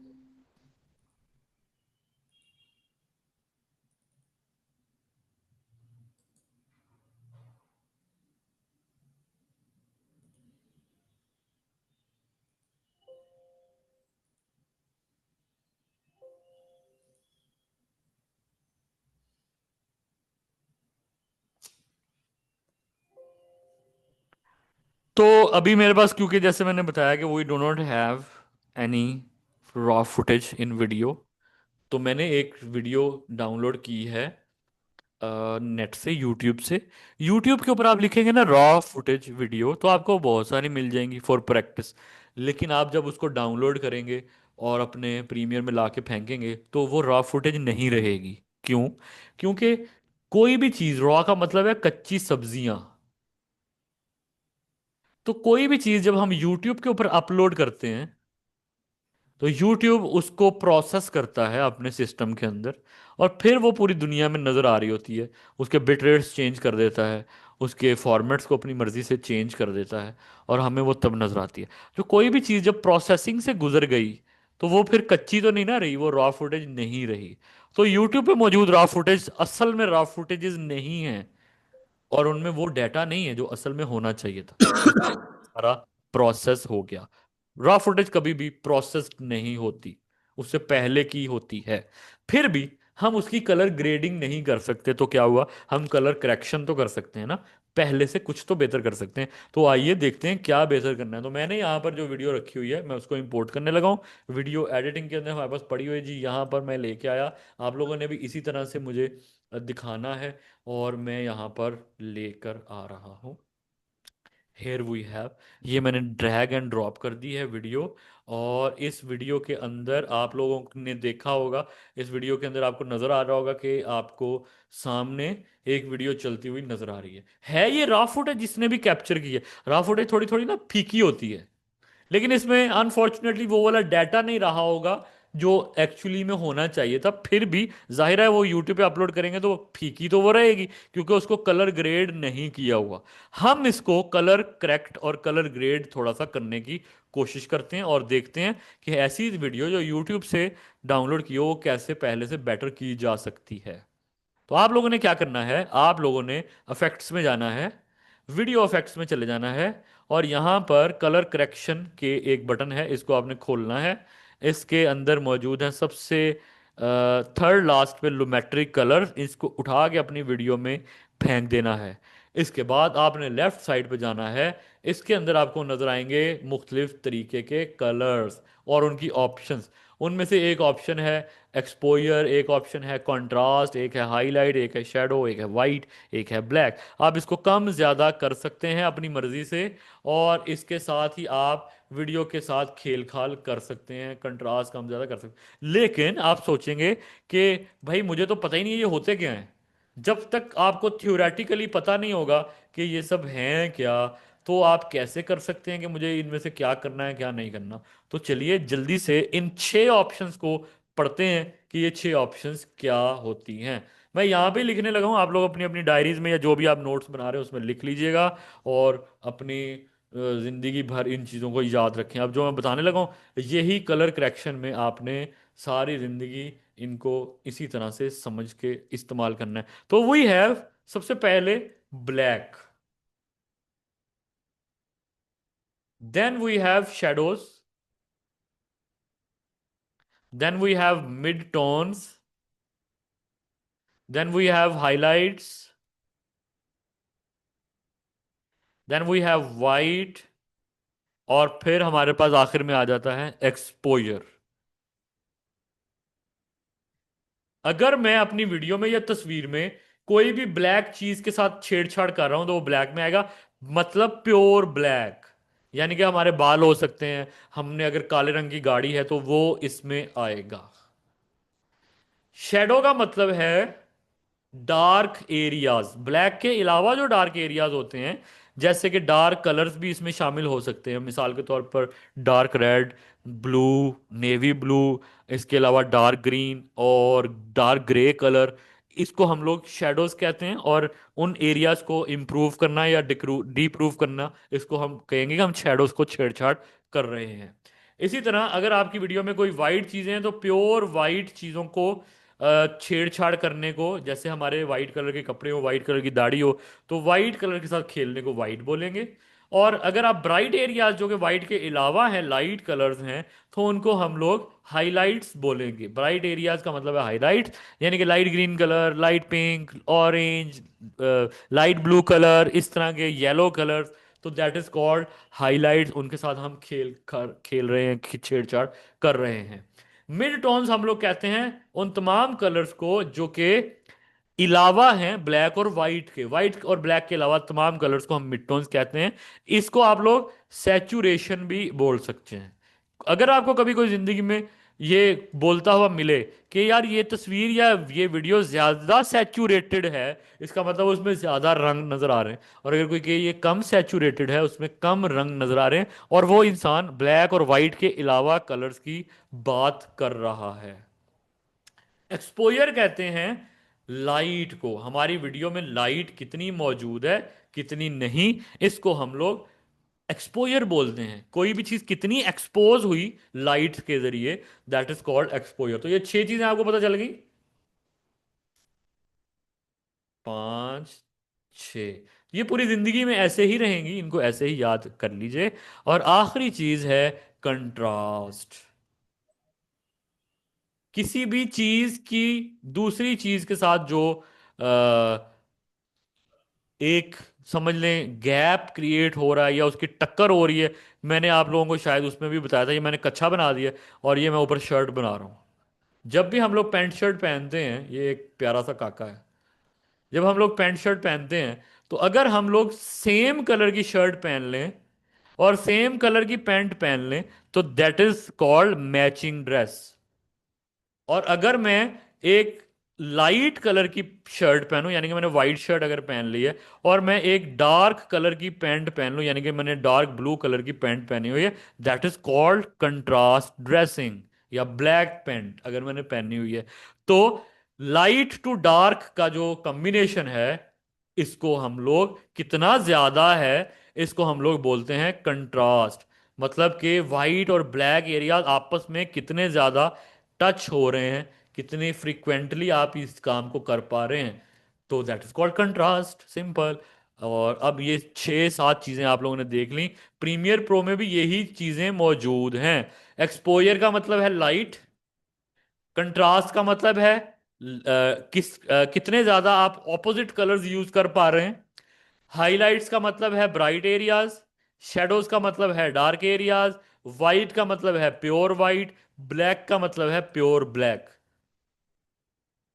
तो अभी मेरे पास, क्योंकि जैसे मैंने बताया कि we do not have any raw footage in video, तो मैंने एक वीडियो डाउनलोड की है नेट से, यूट्यूब से। यूट्यूब के ऊपर आप लिखेंगे ना रॉ फुटेज वीडियो, तो आपको बहुत सारी मिल जाएंगी फॉर प्रैक्टिस। लेकिन आप जब उसको डाउनलोड करेंगे और अपने प्रीमियर में ला के फेंकेंगे तो वो रॉ फुटेज नहीं रहेगी। क्यों? क्योंकि कोई भी चीज़, रॉ का मतलब है कच्ची सब्जियां, तो कोई भी चीज़ जब हम यूट्यूब के ऊपर अपलोड करते हैं तो YouTube उसको प्रोसेस करता है अपने सिस्टम के अंदर, और फिर वो पूरी दुनिया में नज़र आ रही होती है। उसके बिट रेट्स चेंज कर देता है, उसके फॉर्मेट्स को अपनी मर्जी से चेंज कर देता है, और हमें वो तब नज़र आती है। जो कोई भी चीज़ जब प्रोसेसिंग से गुजर गई तो वो फिर कच्ची तो नहीं ना रही, वो रॉ फुटेज नहीं रही। तो यूट्यूब पे मौजूद रॉ फुटेज असल में रॉ फुटेजेस नहीं है, और उनमें वो डाटा नहीं है जो असल में होना चाहिए था, क्योंकि सारा प्रोसेस हो गया। रॉ फुटेज कभी भी प्रोसेस नहीं होती, उससे पहले की होती है। फिर भी हम उसकी कलर ग्रेडिंग नहीं कर सकते, तो क्या हुआ, हम कलर करेक्शन तो कर सकते हैं ना, पहले से कुछ तो बेहतर कर सकते हैं। तो आइए देखते हैं क्या बेहतर करना है। तो मैंने यहाँ पर जो वीडियो रखी हुई है मैं उसको इंपोर्ट करने लगा हूँ। वीडियो एडिटिंग के अंदर हमारे पास पड़ी हुई है जी, यहाँ पर मैं लेके आया। आप लोगों ने भी इसी तरह से मुझे दिखाना है, और मैं यहाँ पर लेकर आ रहा हूँ। हेयर वी हैव, ये मैंने ड्रैग एंड ड्रॉप कर दी है वीडियो। और इस वीडियो के अंदर आप लोगों ने देखा होगा, इस वीडियो के अंदर आपको नजर आ रहा होगा कि आपको सामने एक वीडियो चलती हुई नजर आ रही है ये रॉ फुटेज जिसने भी कैप्चर की है। रॉ फुटेज थोड़ी थोड़ी ना फीकी होती है, लेकिन इसमें अनफॉर्चुनेटली वो वाला डाटा नहीं रहा होगा जो एक्चुअली में होना चाहिए था, फिर भी जाहिर है वो यूट्यूब पे अपलोड करेंगे तो फीकी तो वो रहेगी, क्योंकि उसको कलर ग्रेड नहीं किया हुआ। हम इसको कलर करेक्ट और कलर ग्रेड थोड़ा सा करने की कोशिश करते हैं और देखते हैं कि ऐसी वीडियो जो यूट्यूब से डाउनलोड की हो वो कैसे पहले से बेटर की जा सकती है। तो आप लोगों ने क्या करना है, आप लोगों ने इफेक्ट्स में जाना है, वीडियो इफेक्ट्स में चले जाना है, और यहाँ पर कलर करेक्शन के एक बटन है, इसको आपने खोलना है। इसके अंदर मौजूद है सबसे थर्ड लास्ट पे लुमेट्रिक कलर, इसको उठा के अपनी वीडियो में फेंक देना है। इसके बाद आपने लेफ्ट साइड पे जाना है, इसके अंदर आपको नजर आएंगे मुख्तलिफ तरीके के कलर्स और उनकी ऑप्शंस। उनमें से एक ऑप्शन है एक्सपोजर, एक ऑप्शन है कंट्रास्ट, एक है हाईलाइट, एक है शेडो, एक है वाइट, एक है ब्लैक। आप इसको कम ज़्यादा कर सकते हैं अपनी मर्ज़ी से, और इसके साथ ही आप वीडियो के साथ खेल खाल कर सकते हैं, कंट्रास्ट कम ज़्यादा कर सकते हैं। लेकिन आप सोचेंगे कि भाई मुझे तो पता ही नहीं है ये होते क्या हैं। जब तक आपको थ्योरेटिकली पता नहीं होगा कि ये सब हैं क्या, तो आप कैसे कर सकते हैं कि मुझे इनमें से क्या करना है क्या नहीं करना। तो चलिए जल्दी से इन 6 ऑप्शंस को पढ़ते हैं कि ये 6 ऑप्शंस क्या होती हैं। मैं यहाँ पे लिखने लगा हूँ, आप लोग अपनी अपनी डायरीज में या जो भी आप नोट्स बना रहे हो उसमें लिख लीजिएगा, और अपनी जिंदगी भर इन चीज़ों को याद रखें। अब जो मैं बताने लगा हूँ, यही कलर करेक्शन में आपने सारी जिंदगी इनको इसी तरह से समझ के इस्तेमाल करना है। तो वी हैव सबसे पहले black, then we have shadows, then we have mid tones, then we have highlights, then we have white, और फिर हमारे पास आखिर में आ जाता है एक्सपोजर। अगर मैं अपनी वीडियो में या तस्वीर में कोई भी ब्लैक चीज के साथ छेड़छाड़ कर रहा हूं तो वो ब्लैक में आएगा, मतलब प्योर ब्लैक। यानी कि हमारे बाल हो सकते हैं, हमने अगर काले रंग की गाड़ी है तो वो इसमें आएगा। शेडो का मतलब है डार्क एरियाज, ब्लैक के अलावा जो डार्क एरियाज होते हैं, जैसे कि डार्क कलर्स भी इसमें शामिल हो सकते हैं, मिसाल के तौर पर dark red, blue, navy blue, इसके अलावा डार्क ग्रीन और डार्क ग्रे कलर, इसको हम लोग शेडोज कहते हैं। और उन एरियाज को इम्प्रूव करना या डिप्रूव करना, इसको हम कहेंगे कि हम शेडोज को छेड़छाड़ कर रहे हैं। इसी तरह अगर आपकी वीडियो में कोई वाइट चीज़ें हैं तो प्योर वाइट चीज़ों को छेड़छाड़ करने को, जैसे हमारे वाइट कलर के कपड़े हो, वाइट कलर की दाढ़ी हो, तो वाइट कलर के साथ खेलने को वाइट बोलेंगे। और अगर आप ब्राइट एरियाज जो कि वाइट के अलावा हैं, लाइट कलर्स हैं, तो उनको हम लोग हाइलाइट्स बोलेंगे। ब्राइट एरियाज का मतलब है हाइलाइट्स, यानी कि light green colour, light pink, orange, light blue colour, इस तरह के येलो कलर्स, तो दैट इज कॉल्ड हाइलाइट्स। उनके साथ हम खेल रहे हैं, छेड़छाड़ कर रहे हैं। मिड टोन्स हम लोग कहते हैं उन तमाम कलर्स को जो कि अलावा हैं ब्लैक और वाइट के, वाइट और ब्लैक के अलावा तमाम कलर्स को हम मिड टोन्स कहते हैं। इसको आप लोग सैचुरेशन भी बोल सकते हैं। अगर आपको कभी कोई जिंदगी में ये बोलता हुआ मिले कि यार ये तस्वीर या ये वीडियो ज्यादा सैचुरेटेड है, इसका मतलब उसमें ज्यादा रंग नजर आ रहे हैं। और अगर कोई कहे ये कम सैचुरेटेड है, उसमें कम रंग नजर आ रहे हैं, और वो इंसान ब्लैक और वाइट के अलावा कलर्स की बात कर रहा है। एक्सपोजर कहते हैं लाइट को, हमारी वीडियो में लाइट कितनी मौजूद है कितनी नहीं, इसको हम लोग एक्सपोजर बोलते हैं। कोई भी चीज कितनी एक्सपोज हुई लाइट के जरिए, दैट इज कॉल्ड एक्सपोजर। तो ये 6 चीजें आपको पता चल गई, 5 6। ये पूरी जिंदगी में ऐसे ही रहेंगी, इनको ऐसे ही याद कर लीजिए। और आखिरी चीज है कंट्रास्ट। किसी भी चीज की दूसरी चीज के साथ जो एक, समझ लें, गैप क्रिएट हो रहा है या उसकी टक्कर हो रही है। मैंने आप लोगों को शायद उसमें भी बताया था, ये मैंने कच्छा बना दिया और ये मैं ऊपर शर्ट बना रहा हूँ। जब भी हम लोग पैंट शर्ट पहनते हैं, ये एक प्यारा सा काका है, जब हम लोग पैंट शर्ट पहनते हैं तो अगर हम लोग सेम कलर की शर्ट पहन लें और सेम कलर की पैंट पहन लें तो that is called matching dress. और अगर मैं एक लाइट कलर की शर्ट पहनूं, यानी कि मैंने व्हाइट शर्ट अगर पहन ली है, और मैं एक डार्क कलर की पैंट पहन लूं, यानी कि मैंने डार्क ब्लू कलर की पैंट पहनी हुई है, that is called contrast dressing. या ब्लैक पैंट अगर मैंने पहनी हुई है, तो लाइट टू डार्क का जो कॉम्बिनेशन है, इसको हम लोग कितना ज्यादा है, इसको हम लोग बोलते हैं कंट्रास्ट। मतलब कि वाइट और ब्लैक एरियाज आपस में कितने ज्यादा टच हो रहे हैं, कितनी फ्रीक्वेंटली आप इस काम को कर पा रहे हैं, तो that is called contrast, simple. और अब ये 6-7 चीजें आप लोगों ने देख ली। प्रीमियर प्रो में भी यही चीजें मौजूद हैं। एक्सपोजर का मतलब है लाइट, कंट्रास्ट का मतलब है कितने ज्यादा आप ऑपोजिट कलर्स यूज कर पा रहे हैं, हाइलाइट्स का मतलब है ब्राइट एरियाज, शेडोज का मतलब है डार्क एरियाज, वाइट का मतलब है प्योर वाइट, ब्लैक का मतलब है प्योर ब्लैक।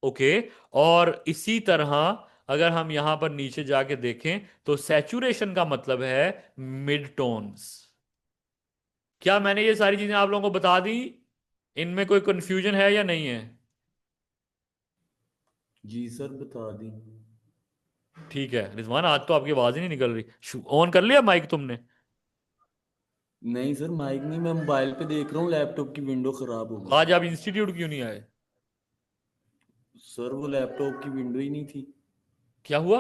ओके। और इसी तरह अगर हम यहां पर नीचे जाके देखें तो सैचुरेशन का मतलब है मिड टोन्स। क्या मैंने ये सारी चीजें आप लोगों को बता दी? इनमें कोई कंफ्यूजन है या नहीं है? जी सर बता दी। ठीक है रिजवान, आज तो आपकी आवाज ही नहीं निकल रही। ऑन कर लिया माइक तुमने? नहीं सर माइक नहीं, मैं मोबाइल पे देख रहा हूँ, लैपटॉप की विंडो खराब हो गई। आज आप इंस्टीट्यूट क्यों नहीं आए? सर वो लैपटॉप की विंडो ही नहीं थी। क्या हुआ?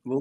वो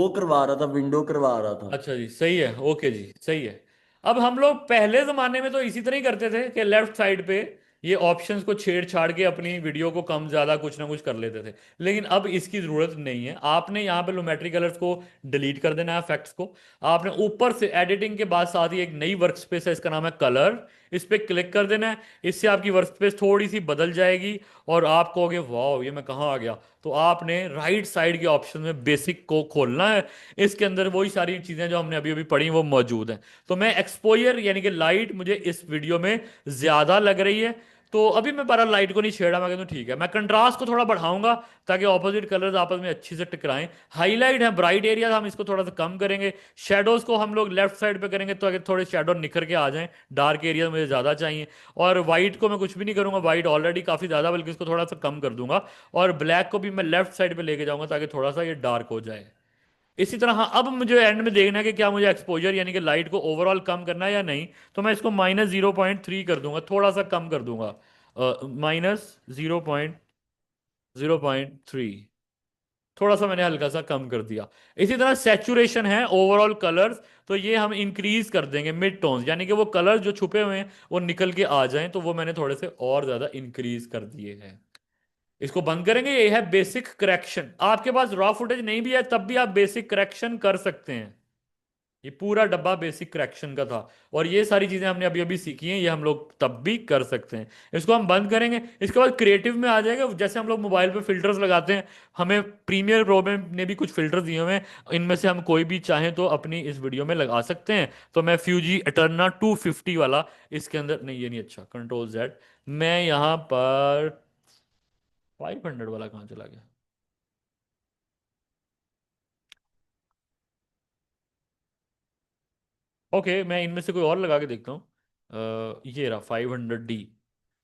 करवा रहा था, विंडो करवा रहा था। अच्छा जी, सही है, ओके जी, सही है। अब हम लोग पहले जमाने में तो इसी तरह ही करते थे कि लेफ्ट साइड पे ये ऑप्शंस को छेड़ छाड़ के अपनी वीडियो को कम ज्यादा कुछ ना कुछ कर लेते थे। लेकिन अब इसकी जरूरत नहीं है। आपने यहाँ पे लुमेट्री कलर्स को डिलीट कर देना है, इफेक्ट्स को। आपने ऊपर से एडिटिंग के बाद साथ ही एक नई वर्क स्पेस है, इसका नाम है कलर, इस पे क्लिक कर देना है। इससे आपकी वर्क स्पेस थोड़ी सी बदल जाएगी और आप कहोगे वाह ये मैं कहाँ आ गया। तो आपने राइट साइड के ऑप्शन में बेसिक को खोलना है। इसके अंदर वही सारी चीजें जो हमने अभी अभी पढ़ी वो मौजूद हैं। तो मैं एक्सपोजर यानी कि लाइट मुझे इस वीडियो में ज्यादा लग रही है, तो अभी मैं बड़ा लाइट को नहीं छेड़ा, मैं कहता हूँ ठीक है। मैं कंट्रास्ट को थोड़ा बढ़ाऊंगा ताकि ऑपोजिट कलर्स आपस में अच्छी से टकराएं। हाईलाइट है ब्राइट एरिया, हम इसको थोड़ा सा कम करेंगे। शेडोज को हम लोग लेफ्ट साइड पे करेंगे ताकि थोड़े शेडो निखर के आ जाएं। डार्क एरिया मुझे ज्यादा चाहिए। और व्हाइट को मैं कुछ भी नहीं करूंगा, व्हाइट ऑलरेडी काफी ज्यादा, बल्कि इसको थोड़ा सा कम कर दूंगा। और ब्लैक को भी मैं लेफ्ट साइड पे लेके जाऊंगा ताकि थोड़ा सा ये डार्क हो जाए। इसी तरह हाँ, अब मुझे एंड में देखना है कि क्या मुझे एक्सपोजर यानी कि लाइट को ओवरऑल कम करना है या नहीं। तो मैं इसको -0.3 कर दूंगा, थोड़ा सा कम कर दूंगा, -0.3, थोड़ा सा मैंने हल्का सा कम कर दिया। इसी तरह सैचुरेशन है ओवरऑल कलर्स, तो ये हम इंक्रीज कर देंगे मिड टोन्स, यानी कि वो कलर जो छुपे हुए हैं वो निकल के आ जाएं, तो वो मैंने थोड़े से और ज्यादा इंक्रीज कर दिए हैं। इसको बंद करेंगे। ये है बेसिक करेक्शन। आपके पास रॉ फुटेज नहीं भी है तब भी आप बेसिक करेक्शन कर सकते हैं। ये पूरा डब्बा बेसिक करेक्शन का था, और ये सारी चीजें हमने अभी अभी सीखी हैं, ये हम लोग तब भी कर सकते हैं। इसको हम बंद करेंगे। इसके बाद क्रिएटिव में आ जाएगा। जैसे हम लोग मोबाइल पे फिल्टर्स लगाते हैं, हमें प्रीमियर प्रो में ने भी कुछ फिल्टर्स दिए हुए हैं। इनमें से हम कोई भी चाहें तो अपनी इस वीडियो में लगा सकते हैं। तो मैं फ्यूजी एटर्ना 250 वाला इसके अंदर, नहीं ये नहीं अच्छा, Ctrl Z, मैं यहाँ पर 500 वाला कहाँ चला गया? ओके, मैं इनमें से कोई और लगा के देखता हूँ। ये रहा 500D।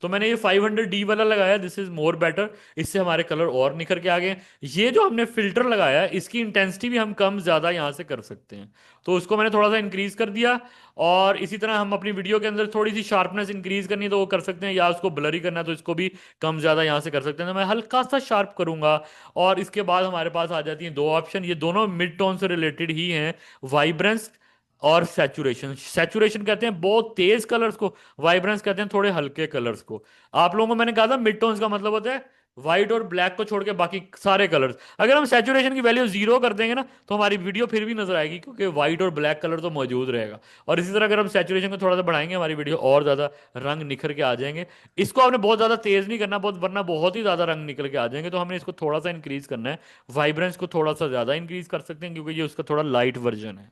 तो मैंने ये 500D वाला लगाया, दिस इज मोर बेटर। इससे हमारे कलर और निखर के आ गए। ये जो हमने फिल्टर लगाया है इसकी इंटेंसिटी भी हम कम ज्यादा यहाँ से कर सकते हैं, तो उसको मैंने थोड़ा सा इंक्रीज कर दिया। और इसी तरह हम अपनी वीडियो के अंदर थोड़ी सी शार्पनेस इंक्रीज करनी है तो वो कर सकते हैं, या उसको ब्लरी करना है तो इसको भी कम ज्यादा यहाँ से कर सकते हैं। तो मैं हल्का सा शार्प करूंगा। और इसके बाद हमारे पास आ जाती हैं दो ऑप्शन, ये दोनों मिड टोन से रिलेटेड ही हैं, वाइब्रेंस और सैचुरेशन। सैचुरेशन कहते हैं बहुत तेज कलर्स को, वाइब्रेंस कहते हैं थोड़े हल्के कलर्स को। आप लोगों को मैंने कहा था मिड टोन्स का मतलब होता है व्हाइट और ब्लैक को छोड़ के बाकी सारे कलर्स। अगर हम सैचुरेशन की वैल्यू 0 कर देंगे ना तो हमारी वीडियो फिर भी नजर आएगी, क्योंकि व्हाइट और ब्लैक कलर तो मौजूद रहेगा। और इसी तरह अगर हम सैचुरेशन को थोड़ा सा बढ़ाएंगे हमारी वीडियो और ज्यादा रंग निखर के आ जाएंगे। इसको आपने बहुत ज्यादा तेज नहीं करना, बहुत, वरना बहुत ही ज्यादा रंग निकल के आ जाएंगे। तो हमने इसको थोड़ा सा इंक्रीज करना है। वाइब्रेंस को थोड़ा सा ज्यादा इंक्रीज कर सकते हैं क्योंकि ये उसका थोड़ा लाइट वर्जन है।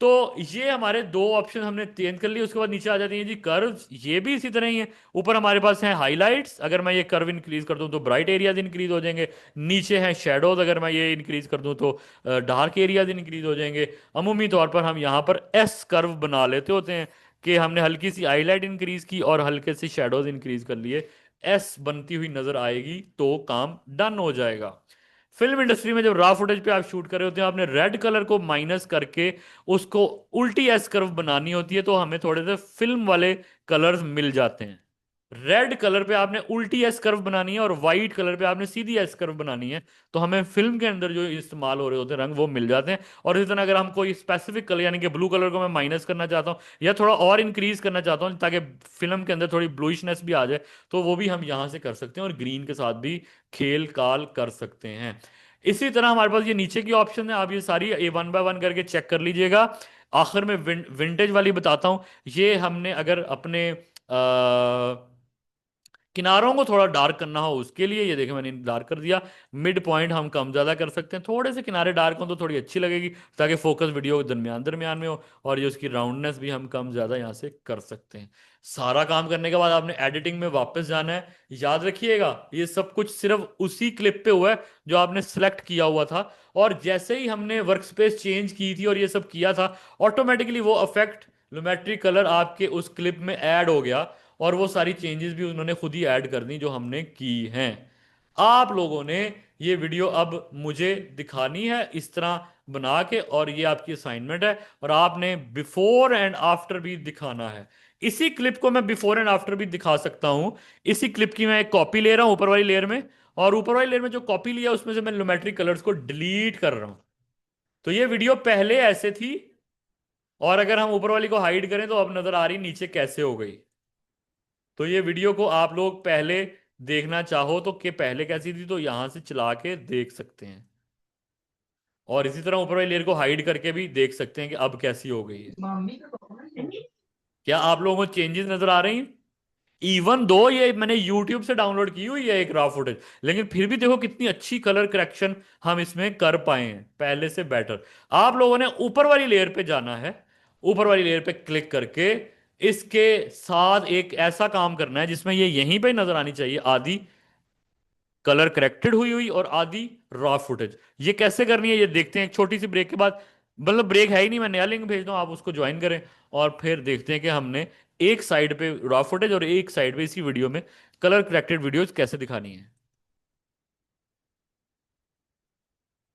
तो ये हमारे दो ऑप्शन हमने चेंज कर लिए। उसके बाद नीचे आ जाती है जी कर्व्स, ये भी इसी तरह ही है। ऊपर हमारे पास है हाइलाइट्स, अगर मैं ये कर्व इंक्रीज कर दूं तो ब्राइट एरियाज इंक्रीज हो जाएंगे। नीचे है शेडोज, अगर मैं ये इंक्रीज कर दूं तो डार्क एरियाज इंक्रीज हो जाएंगे। अमूमी तौर पर हम यहाँ पर एस कर्व बना लेते होते हैं कि हमने हल्की सी हाईलाइट इंक्रीज की और हल्के से शेडोज इंक्रीज कर लिए, एस बनती हुई नजर आएगी तो काम डन हो जाएगा। फिल्म इंडस्ट्री में जब रॉ फुटेज पे आप शूट कर रहे होते हैं, आपने रेड कलर को माइनस करके उसको उल्टी एस कर्व बनानी होती है, तो हमें थोड़े से फिल्म वाले कलर्स मिल जाते हैं। रेड कलर पे आपने उल्टी एस कर्व बनानी है और वाइट कलर पे आपने सीधी एस कर्व बनानी है, तो हमें फिल्म के अंदर जो इस्तेमाल हो रहे होते हैं रंग वो मिल जाते हैं। और इस तरह अगर हम कोई स्पेसिफिक कलर यानी कि ब्लू कलर को मैं माइनस करना चाहता हूँ या थोड़ा और इंक्रीज करना चाहता हूँ ताकि फिल्म के अंदर थोड़ी ब्लूइशनेस भी आ जाए, तो वो भी हम यहाँ से कर सकते हैं और ग्रीन के साथ भी खेल काल कर सकते हैं। इसी तरह हमारे पास ये नीचे की ऑप्शन है, आप ये सारी ये वन बाय वन करके चेक कर लीजिएगा। आखिर में विंटेज वाली बताता हूँ। ये हमने अगर अपने किनारों को थोड़ा डार्क करना हो उसके लिए ये देखें मैंने डार्क कर दिया। मिड पॉइंट हम कम ज्यादा कर सकते हैं, थोड़े से किनारे डार्क हो तो थोड़ी अच्छी लगेगी ताकि फोकस वीडियो दरमियान दरमियान में हो। और ये उसकी राउंडनेस भी हम कम ज्यादा यहाँ से कर सकते हैं। सारा काम करने के बाद आपने एडिटिंग में वापस जाना है। याद रखिएगा ये सब कुछ सिर्फ उसी क्लिप पे हुआ है जो आपने सेलेक्ट किया हुआ था। और जैसे ही हमने वर्क स्पेस चेंज की थी और ये सब किया था, ऑटोमेटिकली वो अफेक्ट लुमेट्रिक कलर आपके उस क्लिप में ऐड हो गया और वो सारी चेंजेस भी उन्होंने खुद ही ऐड कर दी जो हमने की हैं। आप लोगों ने ये वीडियो अब मुझे दिखानी है इस तरह बना के, और ये आपकी असाइनमेंट है और आपने बिफोर एंड आफ्टर भी दिखाना है। इसी क्लिप को मैं बिफोर एंड आफ्टर भी दिखा सकता हूं। इसी क्लिप की मैं एक कॉपी ले रहा हूं ऊपर वाली लेयर में, और ऊपर वाली लेयर में जो कॉपी लिया उसमें से मैं ल्यूमेट्रिक कलर्स को डिलीट कर रहा हूं। तो ये वीडियो पहले ऐसे थी, और अगर हम ऊपर वाली को हाइड करें तो अब नजर आ रही नीचे कैसे हो गई। तो ये वीडियो को आप लोग पहले देखना चाहो तो कि पहले कैसी थी तो यहां से चला के देख सकते हैं, और इसी तरह ऊपर वाली लेयर को हाइड करके भी देख सकते हैं कि अब कैसी हो गई है। क्या आप लोगों को चेंजेस नजर आ रही हैं? इवन दो ये मैंने YouTube से डाउनलोड की हुई है एक रॉ फुटेज, लेकिन फिर भी देखो कितनी अच्छी कलर करेक्शन हम इसमें कर पाए हैं पहले से बेटर। आप लोगों ने ऊपर वाली लेयर पे जाना है, ऊपर वाली लेयर पे क्लिक करके इसके साथ एक ऐसा काम करना है जिसमें ये यहीं पे नजर आनी चाहिए आधी कलर करेक्टेड हुई हुई और आधी रॉ फुटेज। ये कैसे करनी है ये देखते हैं एक छोटी सी ब्रेक के बाद। मतलब ब्रेक है ही नहीं, मैं नया लिंक भेज दूं आप उसको ज्वाइन करें, और फिर देखते हैं कि हमने एक साइड पे रॉ फुटेज और एक साइड पे इसी वीडियो में कलर करेक्टेड वीडियोस कैसे दिखानी है।